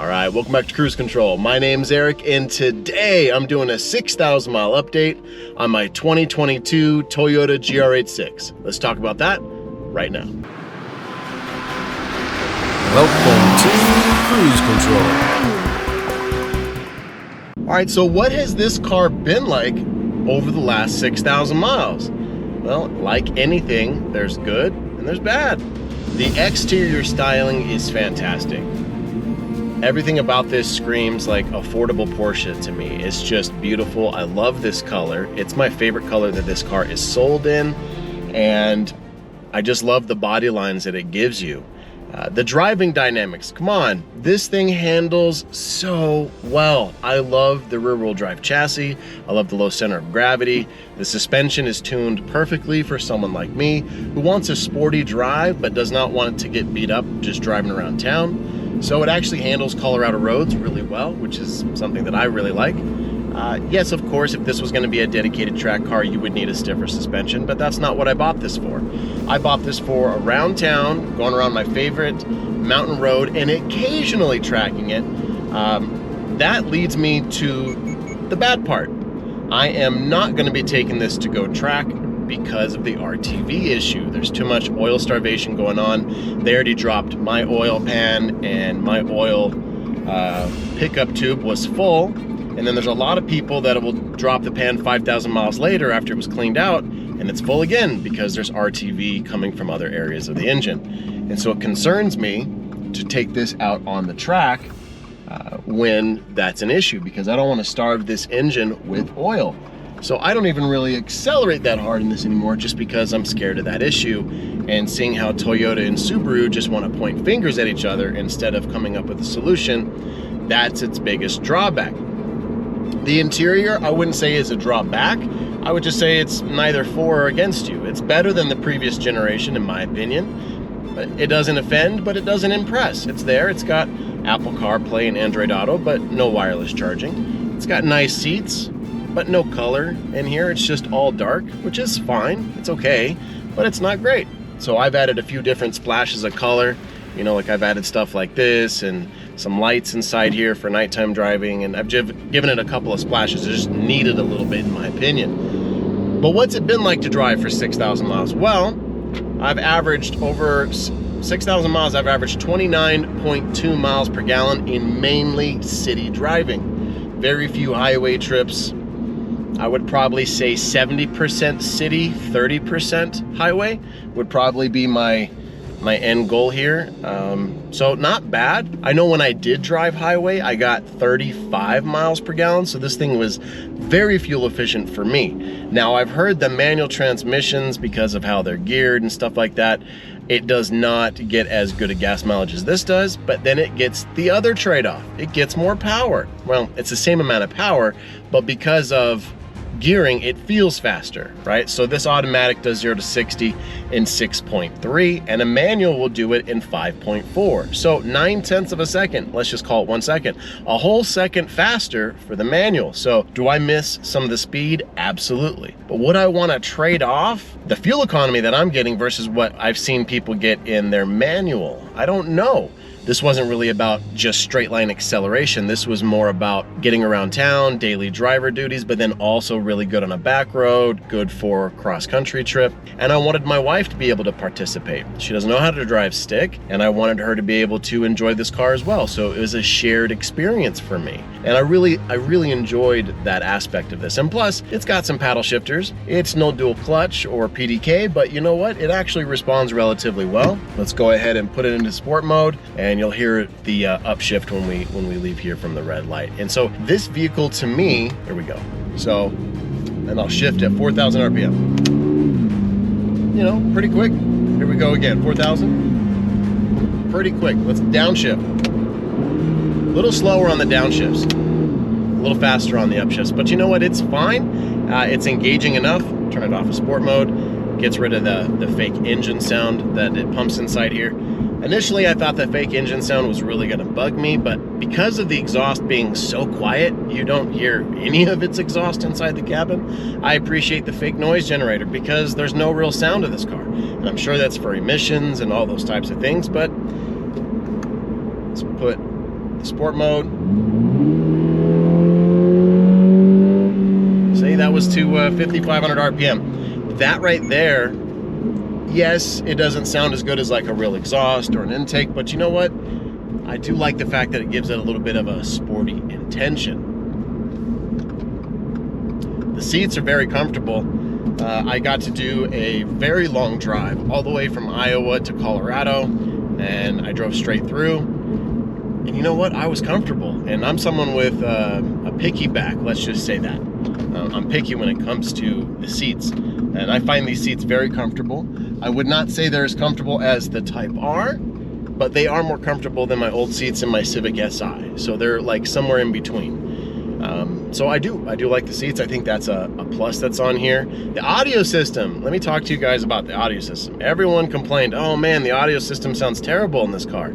All right, welcome back to Cruise Control. My name's Eric, and today I'm doing a 6,000 mile update on my 2022 Toyota GR86. Let's talk about that right now. Welcome to Cruise Control. All right, so what has this car been like over the last 6,000 miles? Well, like anything, there's good and there's bad. The exterior styling is fantastic. Everything about this screams like affordable Porsche to me. It's just beautiful. I love this color. It's my favorite color that this car is sold in, and I just love the body lines that it gives you. The driving dynamics, come on, this thing handles so well. I love the rear-wheel drive chassis. I love the low center of gravity. The suspension is tuned perfectly for someone like me who wants a sporty drive but does not want it to get beat up just driving around town. So it actually handles Colorado roads really well, which is something that I really like. Yes, of course, if this was going to be a dedicated track car, you would need a stiffer suspension, but that's not what I bought this for. I bought this for around town, going around my favorite mountain road, and occasionally tracking it. That leads me to the bad part. I am not going to be taking this to go track because of the RTV issue. There's too much oil starvation going on. They already dropped my oil pan, and my oil pickup tube was full. And then there's a lot of people that will drop the pan 5,000 miles later after it was cleaned out, and it's full again because there's RTV coming from other areas of the engine. And so it concerns me to take this out on the track when that's an issue, because I don't want to starve this engine with oil. So I don't even really accelerate that hard in this anymore, just because I'm scared of that issue, and seeing how Toyota and Subaru just want to point fingers at each other instead of coming up with a solution. That's its biggest drawback. The interior, I wouldn't say is a drawback. I would just say it's neither for or against you. It's better than the previous generation, in my opinion. But it doesn't offend, but it doesn't impress. It's there. It's got Apple CarPlay and Android Auto, but no wireless charging. It's got nice seats, but no color in here. It's just all dark, which is fine. It's okay, but it's not great. So I've added a few different splashes of color. You know, like I've added stuff like this and some lights inside here for nighttime driving, and I've given it a couple of splashes. It just needed a little bit, in my opinion. But what's it been like to drive for 6,000 miles? Well, I've averaged over 6,000 miles. I've averaged 29.2 miles per gallon in mainly city driving. Very few highway trips. I would probably say 70% city, 30% highway would probably be my end goal here. So not bad. I know when I did drive highway, I got 35 miles per gallon, so this thing was very fuel efficient for me. Now, I've heard the manual transmissions, because of how they're geared and stuff like that, it does not get as good a gas mileage as this does, but then it gets the other trade-off. It gets more power. Well, it's the same amount of power, but because of gearing, it feels faster, right? So this automatic does 0 to 60 in 6.3, and a manual will do it in 5.4. So 9/10 of a second, let's just call it 1 second, a whole second faster for the manual. So do I miss some of the speed? Absolutely. But would I want to trade off the fuel economy that I'm getting versus what I've seen people get in their manual? I don't know. This wasn't really about just straight line acceleration. This was more about getting around town, daily driver duties, but then also really good on a back road, good for cross country trip. And I wanted my wife to be able to participate. She doesn't know how to drive stick, and I wanted her to be able to enjoy this car as well. So it was a shared experience for me. And I really enjoyed that aspect of this. And plus, it's got some paddle shifters. It's no dual clutch or PDK, but you know what? It actually responds relatively well. Let's go ahead and put it into sport mode, and you'll hear the upshift when we leave here from the red light. And so this vehicle, to me, here we go. So, and I'll shift at 4,000 RPM. You know, pretty quick. Here we go again, 4,000. Pretty quick. Let's downshift. A little slower on the downshifts, a little faster on the upshifts, but you know what? It's fine. It's engaging enough. Turn it off of sport mode. Gets rid of the fake engine sound that it pumps inside here. Initially, I thought the fake engine sound was really going to bug me, but because of the exhaust being so quiet, you don't hear any of its exhaust inside the cabin. I appreciate the fake noise generator because there's no real sound of this car. And I'm sure that's for emissions and all those types of things, but let's put the sport mode. Say that was to 5,500 RPM. That right there, yes, it doesn't sound as good as like a real exhaust or an intake, but you know what? I do like the fact that it gives it a little bit of a sporty intention. The seats are very comfortable. I got to do a very long drive all the way from Iowa to Colorado, and I drove straight through. And you know what? I was comfortable, and I'm someone with a picky back, let's just say that. I'm picky when it comes to the seats, and I find these seats very comfortable. I would not say they're as comfortable as the Type R, but they are more comfortable than my old seats in my Civic Si, so they're like somewhere in between. So I do like the seats. I think that's a plus that's on here. The audio system, let me talk to you guys about the audio system. Everyone complained, oh man, the audio system sounds terrible in this car.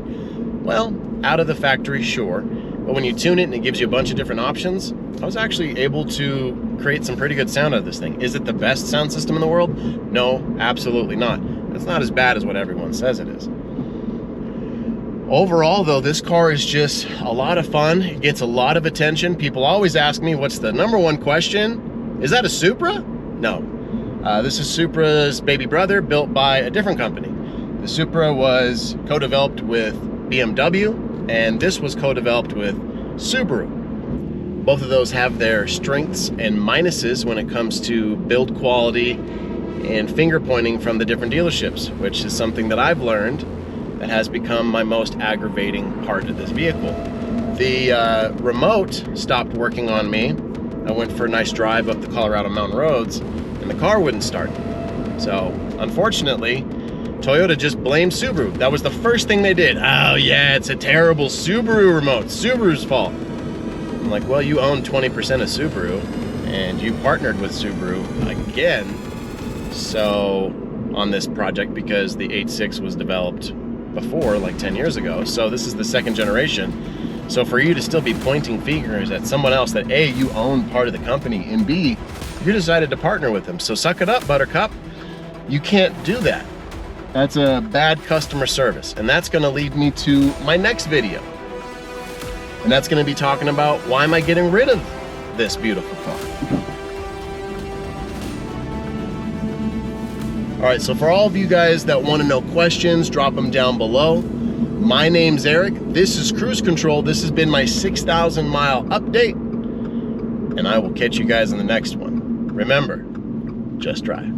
Well, out of the factory, sure, but when you tune it and it gives you a bunch of different options, I was actually able to create some pretty good sound out of this thing. Is it the best sound system in the world? No, absolutely not. It's not as bad as what everyone says it is. Overall though, this car is just a lot of fun. It gets a lot of attention. People always ask me, what's the #1 question? Is that a Supra? No. This is Supra's baby brother, built by a different company. The Supra was co-developed with BMW, and this was co-developed with Subaru. Both of those have their strengths and minuses when it comes to build quality and finger pointing from the different dealerships, which is something that I've learned that has become my most aggravating part of this vehicle. The remote stopped working on me. I went for a nice drive up the Colorado mountain roads, and the car wouldn't start. So, unfortunately, Toyota just blamed Subaru. That was the first thing they did. Oh yeah, it's a terrible Subaru remote. Subaru's fault. I'm like, well, you own 20% of Subaru, and you partnered with Subaru again. So, on this project, because the 86 was developed before, like 10 years ago. So this is the 2nd generation. So for you to still be pointing fingers at someone else that A, you own part of the company, and B, you decided to partner with them. So suck it up, Buttercup. You can't do that. That's a bad customer service. And that's gonna lead me to my next video. And that's gonna be talking about why am I getting rid of this beautiful car. All right, so for all of you guys that want to know questions, drop them down below. My name's Eric. This is Cruise Control. This has been my 6,000 mile update, and I will catch you guys in the next one. Remember, just drive.